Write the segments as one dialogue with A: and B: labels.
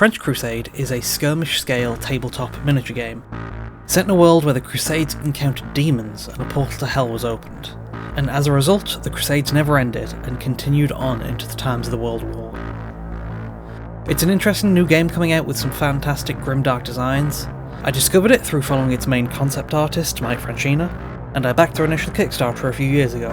A: Trench Crusade is a skirmish-scale tabletop miniature game, set in a world where the Crusades encountered demons and a portal to hell was opened, and as a result, the Crusades never ended and continued on into the times of the World War. It's an interesting new game coming out with some fantastic grimdark designs. I discovered it through following its main concept artist, Mike Francina, and I backed their initial Kickstarter a few years ago.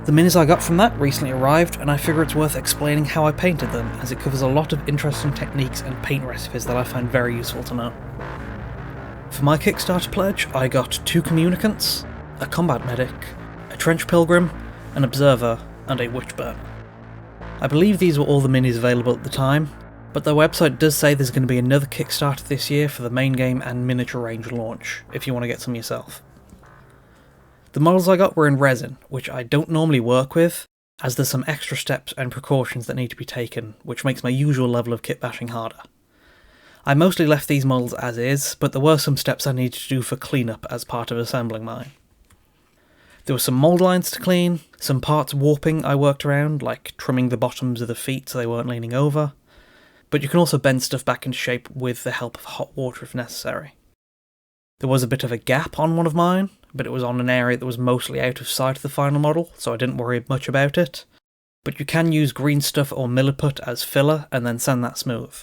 A: The minis I got from that recently arrived, and I figure it's worth explaining how I painted them, as it covers a lot of interesting techniques and paint recipes that I find very useful to know. For my Kickstarter pledge, I got 2 Communicants, a Combat Medic, a Trench Pilgrim, an Observer, and a Witchburner. I believe these were all the minis available at the time, but their website does say there's going to be another Kickstarter this year for the main game and miniature range launch, if you want to get some yourself. The models I got were in resin, which I don't normally work with, as there's some extra steps and precautions that need to be taken, which makes my usual level of kit bashing harder. I mostly left these models as is, but there were some steps I needed to do for cleanup as part of assembling mine. There were some mould lines to clean, some parts warping I worked around, like trimming the bottoms of the feet so they weren't leaning over, but you can also bend stuff back into shape with the help of hot water if necessary. There was a bit of a gap on one of mine, but it was on an area that was mostly out of sight of the final model, so I didn't worry much about it. But you can use green stuff or milliput as filler and then sand that smooth.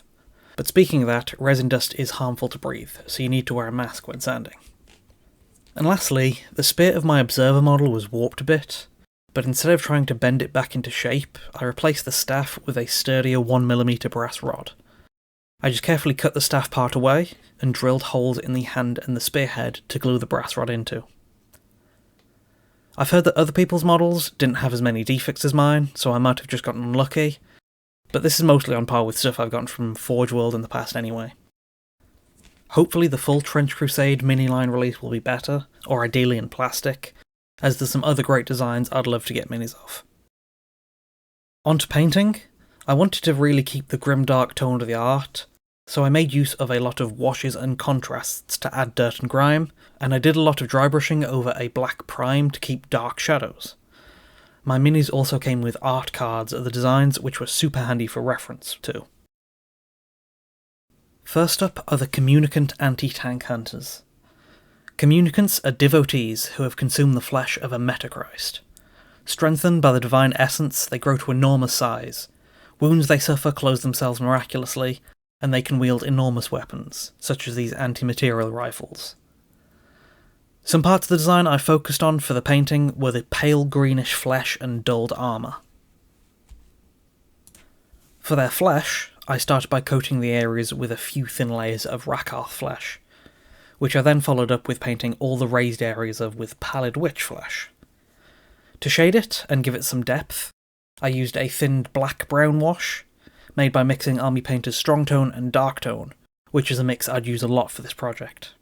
A: But speaking of that, resin dust is harmful to breathe, so you need to wear a mask when sanding. And lastly, the spear of my Observer model was warped a bit, but instead of trying to bend it back into shape, I replaced the staff with a sturdier 1mm brass rod. I just carefully cut the staff part away and drilled holes in the hand and the spearhead to glue the brass rod into. I've heard that other people's models didn't have as many defects as mine, so I might have just gotten unlucky, but this is mostly on par with stuff I've gotten from Forge World in the past anyway. Hopefully the full Trench Crusade mini-line release will be better, or ideally in plastic, as there's some other great designs I'd love to get minis of. On to painting. I wanted to really keep the grimdark tone of the art, so I made use of a lot of washes and contrasts to add dirt and grime, and I did a lot of dry brushing over a black prime to keep dark shadows. My minis also came with art cards of the designs, which were super handy for reference too. First up are the Communicant anti-tank hunters. Communicants are devotees who have consumed the flesh of a Metachrist. Strengthened by the divine essence, they grow to enormous size. Wounds they suffer close themselves miraculously, and they can wield enormous weapons, such as these anti-material rifles. Some parts of the design I focused on for the painting were the pale greenish flesh and dulled armour. For their flesh, I started by coating the areas with a few thin layers of Rakarth flesh, which I then followed up with painting all the raised areas with pallid witch flesh. To shade it and give it some depth, I used a thinned black-brown wash, made by mixing Army Painter's Strong Tone and Dark Tone, which is a mix I'd use a lot for this project.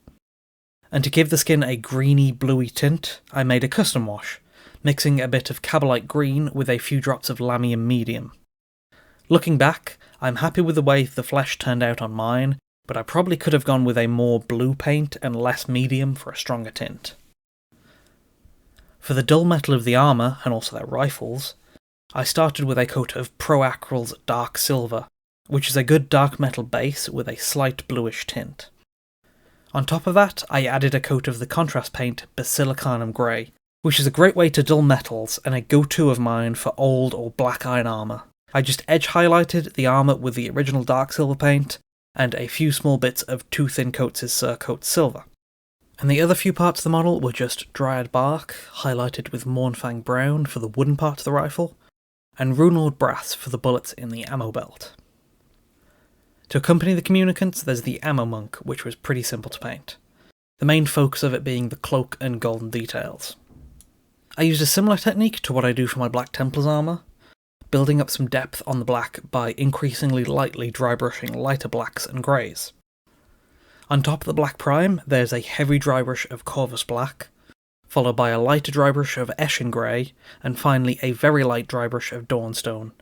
A: And to give the skin a greeny, bluey tint, I made a custom wash, mixing a bit of Cabalite Green with a few drops of Lamium Medium. Looking back, I'm happy with the way the flesh turned out on mine, but I probably could have gone with a more blue paint and less medium for a stronger tint. For the dull metal of the armour, and also their rifles, I started with a coat of Proacryl's Dark Silver, which is a good dark metal base with a slight bluish tint. On top of that, I added a coat of the contrast paint Basilicanum Grey, which is a great way to dull metals and a go-to of mine for old or black iron armour. I just edge highlighted the armour with the original Dark Silver paint, and a few small bits of 2 thin coats of Surcoat Silver. And the other few parts of the model were just Dryad Bark, highlighted with Mournfang Brown for the wooden part of the rifle, and Runelord Brass for the bullets in the ammo belt. To accompany the Communicants, there's the Ammo Monk, which was pretty simple to paint, the main focus of it being the cloak and golden details. I used a similar technique to what I do for my Black Templar's armour, building up some depth on the black by increasingly lightly dry brushing lighter blacks and greys. On top of the black prime, there's a heavy dry brush of Corvus Black, followed by a lighter dry brush of Eshin Grey, and finally a very light dry brush of Dawnstone,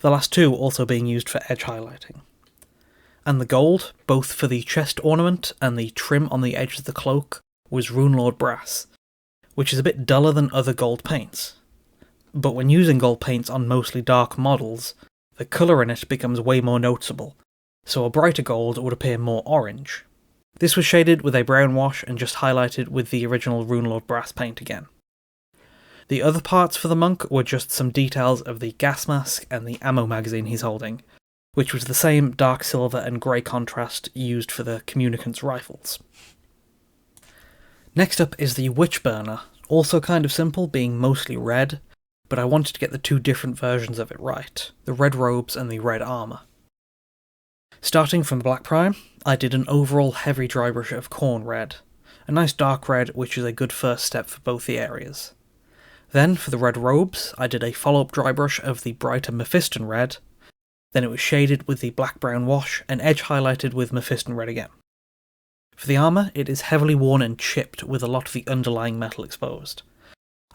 A: the last two also being used for edge highlighting. And the gold, both for the chest ornament and the trim on the edge of the cloak, was Runelord Brass, which is a bit duller than other gold paints. But when using gold paints on mostly dark models, the colour in it becomes way more noticeable, so a brighter gold would appear more orange. This was shaded with a brown wash and just highlighted with the original Runelord brass paint again. The other parts for the monk were just some details of the gas mask and the ammo magazine he's holding, which was the same dark silver and grey contrast used for the Communicants rifles. Next up is the Witch Burner, also kind of simple, being mostly red, but I wanted to get the two different versions of it right, the red robes and the red armour. Starting from the Black Prime, I did an overall heavy dry brush of Corn Red, a nice dark red which is a good first step for both the areas. Then for the red robes, I did a follow-up dry brush of the brighter Mephiston Red, then it was shaded with the black-brown wash and edge highlighted with Mephiston Red again. For the armour, it is heavily worn and chipped with a lot of the underlying metal exposed.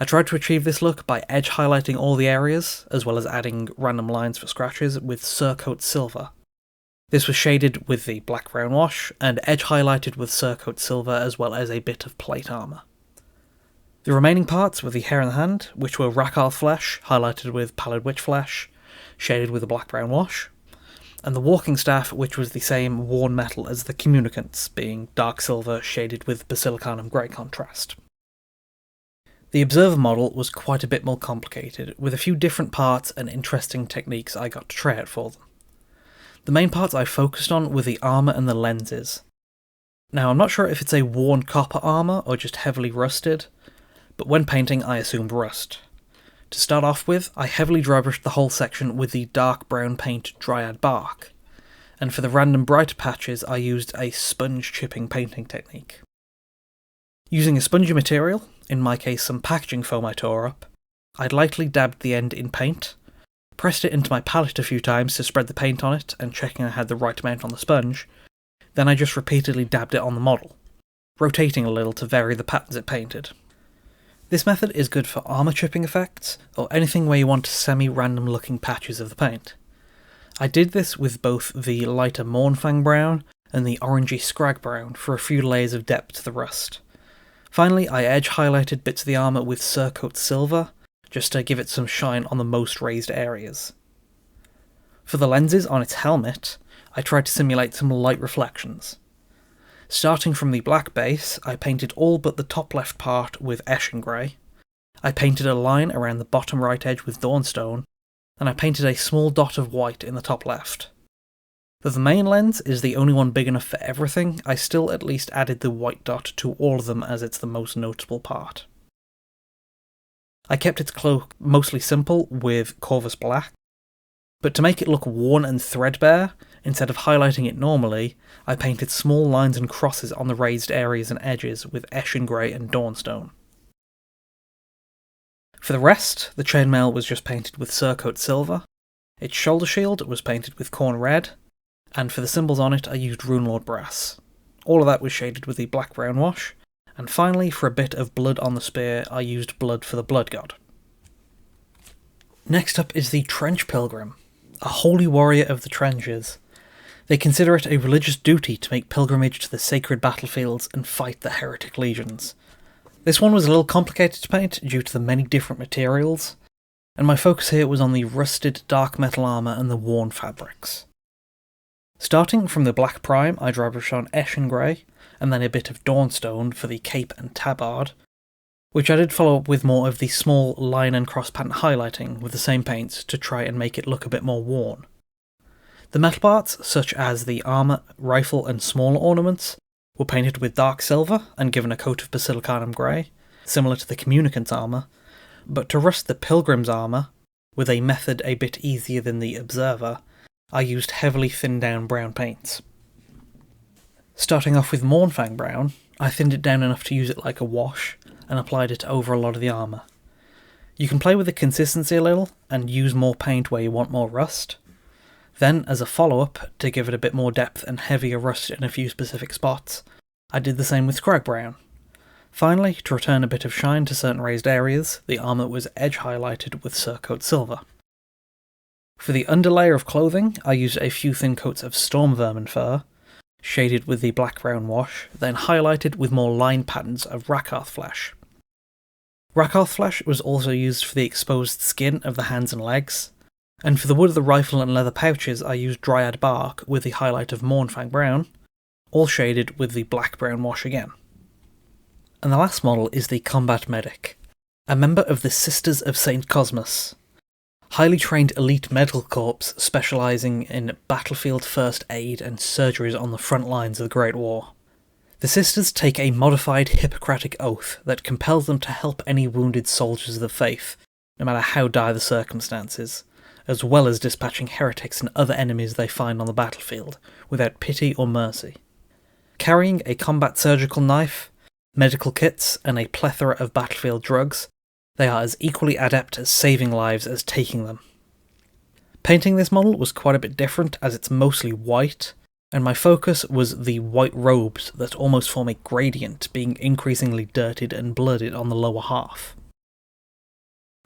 A: I tried to achieve this look by edge highlighting all the areas, as well as adding random lines for scratches with Surcoat Silver. This was shaded with the black-brown wash and edge highlighted with Surcoat Silver as well as a bit of plate armour. The remaining parts were the hair and the hand, which were Rakarth flesh, highlighted with Pallid Witch flesh, shaded with a black-brown wash, and the walking staff, which was the same worn metal as the Communicants, being dark silver shaded with Basilicanum grey contrast. The Observer model was quite a bit more complicated, with a few different parts and interesting techniques I got to try out for them. The main parts I focused on were the armour and the lenses. Now I'm not sure if it's a worn copper armour or just heavily rusted, but when painting I assumed rust. To start off with, I heavily dry brushed the whole section with the dark brown paint Dryad Bark, and for the random brighter patches I used a sponge chipping painting technique. Using a spongy material, in my case some packaging foam I tore up, I'd lightly dabbed the end in paint, pressed it into my palette a few times to spread the paint on it and checking I had the right amount on the sponge, then I just repeatedly dabbed it on the model, rotating a little to vary the patterns it painted. This method is good for armour chipping effects, or anything where you want semi-random looking patches of the paint. I did this with both the lighter Mournfang brown and the orangey Scrag brown for a few layers of depth to the rust. Finally, I edge highlighted bits of the armour with Surcoat Silver, just to give it some shine on the most raised areas. For the lenses on its helmet, I tried to simulate some light reflections. Starting from the black base, I painted all but the top left part with Eshin Grey. I painted a line around the bottom right edge with Dawnstone, and I painted a small dot of white in the top left. Though the main lens is the only one big enough for everything, I still at least added the white dot to all of them as it's the most noticeable part. I kept its cloak mostly simple with Corvus Black, but to make it look worn and threadbare, instead of highlighting it normally, I painted small lines and crosses on the raised areas and edges with Eshin Grey and Dawnstone. For the rest, the chainmail was just painted with Surcoat Silver, its shoulder shield was painted with Corn Red, and for the symbols on it I used Runelord brass. All of that was shaded with the black-brown wash, and finally for a bit of blood on the spear I used blood for the Blood God. Next up is the Trench Pilgrim, a holy warrior of the trenches. They consider it a religious duty to make pilgrimage to the sacred battlefields and fight the heretic legions. This one was a little complicated to paint due to the many different materials, and my focus here was on the rusted dark metal armour and the worn fabrics. Starting from the Black Prime, I dry brushed on Eshin Grey, and then a bit of Dawnstone for the cape and tabard, which I did follow up with more of the small line and cross pattern highlighting with the same paints to try and make it look a bit more worn. The metal parts, such as the armour, rifle and smaller ornaments, were painted with dark silver and given a coat of Basilicanum grey, similar to the Communicants' armour, but to rust the Pilgrim's armour, with a method a bit easier than the Observer, I used heavily thinned down brown paints. Starting off with Mournfang brown, I thinned it down enough to use it like a wash, and applied it over a lot of the armour. You can play with the consistency a little, and use more paint where you want more rust. Then, as a follow-up, to give it a bit more depth and heavier rust in a few specific spots, I did the same with Scrag brown. Finally, to return a bit of shine to certain raised areas, the armour was edge highlighted with Surcoat Silver. For the underlayer of clothing, I used a few thin coats of Storm Vermin fur, shaded with the black-brown wash, then highlighted with more line patterns of Rakarth flesh. Rakarth flesh was also used for the exposed skin of the hands and legs, And for the wood of the rifle and leather pouches I used Dryad Bark with the highlight of Mournfang Brown, all shaded with the black-brown wash again. And the last model is the Combat Medic, a member of the Sisters of St. Cosmas, highly trained elite medical corps specialising in battlefield first aid and surgeries on the front lines of the Great War. The Sisters take a modified Hippocratic oath that compels them to help any wounded soldiers of the faith, no matter how dire the circumstances, as well as dispatching heretics and other enemies they find on the battlefield, without pity or mercy. Carrying a combat surgical knife, medical kits, and a plethora of battlefield drugs, they are as equally adept at saving lives as taking them. Painting this model was quite a bit different, as it's mostly white, and my focus was the white robes that almost form a gradient, being increasingly dirtied and blooded on the lower half.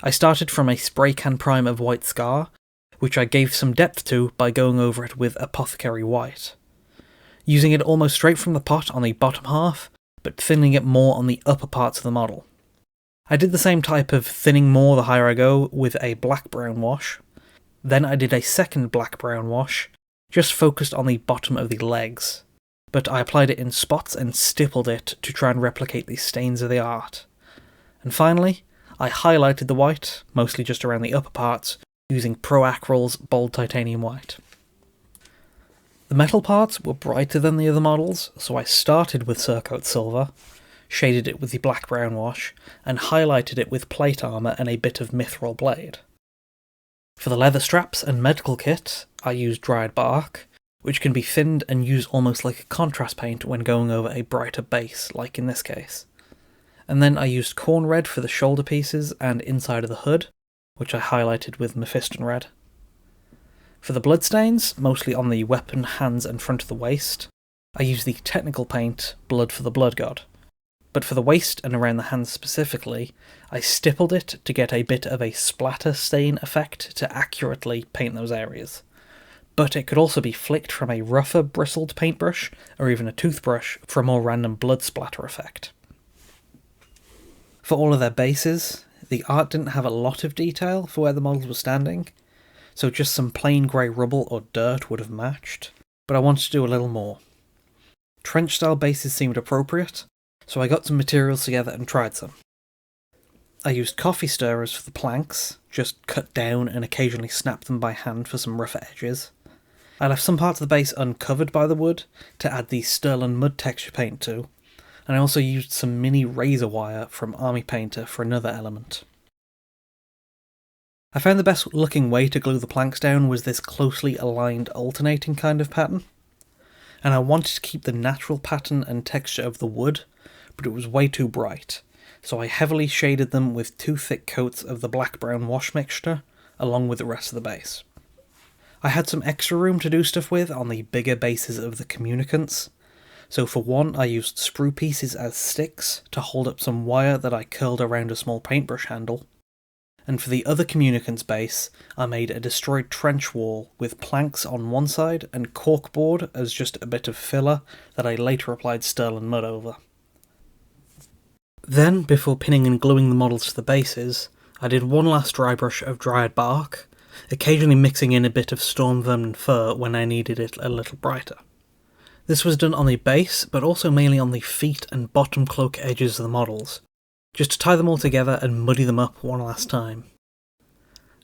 A: I started from a spray can prime of white scar, which I gave some depth to by going over it with Apothecary White, using it almost straight from the pot on the bottom half, but thinning it more on the upper parts of the model. I did the same type of thinning more the higher I go with a black-brown wash. Then I did a second black-brown wash, just focused on the bottom of the legs, but I applied it in spots and stippled it to try and replicate the stains of the art. And finally, I highlighted the white, mostly just around the upper parts, using Proacryl's Bold Titanium White. The metal parts were brighter than the other models, so I started with Surcoat Silver, shaded it with the black-brown wash, and highlighted it with plate armour and a bit of Mithril Blade. For the leather straps and medical kit, I used Dryad Bark, which can be thinned and used almost like a contrast paint when going over a brighter base, like in this case. And then I used Corn Red for the shoulder pieces and inside of the hood, which I highlighted with Mephiston Red. For the bloodstains, mostly on the weapon, hands and front of the waist, I used the technical paint Blood for the Blood God. But for the waist and around the hands specifically, I stippled it to get a bit of a splatter stain effect to accurately paint those areas. But it could also be flicked from a rougher bristled paintbrush, or even a toothbrush, for a more random blood splatter effect. For all of their bases, the art didn't have a lot of detail for where the models were standing, so just some plain grey rubble or dirt would have matched, but I wanted to do a little more. Trench style bases seemed appropriate, so I got some materials together and tried some. I used coffee stirrers for the planks, just cut down and occasionally snapped them by hand for some rougher edges. I left some parts of the base uncovered by the wood to add the Sterling Mud texture paint to, and I also used some mini razor wire from Army Painter for another element. I found the best looking way to glue the planks down was this closely aligned alternating kind of pattern, and I wanted to keep the natural pattern and texture of the wood, but it was way too bright, so I heavily shaded them with 2 thick coats of the black-brown wash mixture, along with the rest of the base. I had some extra room to do stuff with on the bigger bases of the Communicants, so for one I used sprue pieces as sticks to hold up some wire that I curled around a small paintbrush handle, and for the other Communicants base I made a destroyed trench wall with planks on one side and corkboard as just a bit of filler that I later applied Sterling Mud over. Then, before pinning and gluing the models to the bases, I did one last dry brush of Dryad Bark, occasionally mixing in a bit of Storm Vermin fur when I needed it a little brighter. This was done on the base, but also mainly on the feet and bottom cloak edges of the models, just to tie them all together and muddy them up one last time.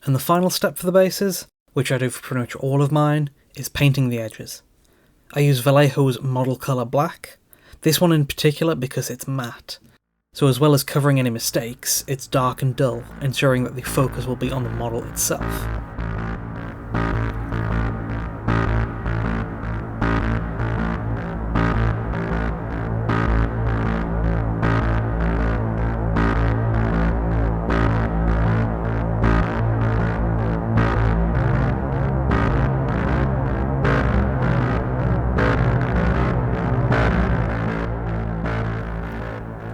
A: And the final step for the bases, which I do for pretty much all of mine, is painting the edges. I use Vallejo's Model Colour Black, this one in particular because it's matte, so as well as covering any mistakes, it's dark and dull, ensuring that the focus will be on the model itself.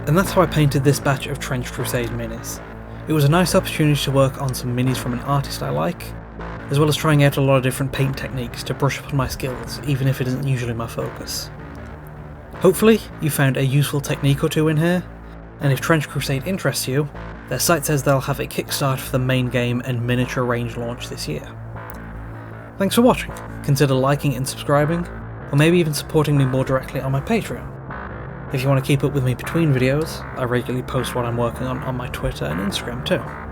A: And that's how I painted this batch of Trench Crusade minis. It was a nice opportunity to work on some minis from an artist I like, as well as trying out a lot of different paint techniques to brush up on my skills, even if it isn't usually my focus. Hopefully you found a useful technique or two in here, and if Trench Crusade interests you, their site says they'll have a kickstarter for the main game and miniature range launch this year. Thanks for watching. Consider liking and subscribing, or maybe even supporting me more directly on my Patreon. If you want to keep up with me between videos, I regularly post what I'm working on my Twitter and Instagram too.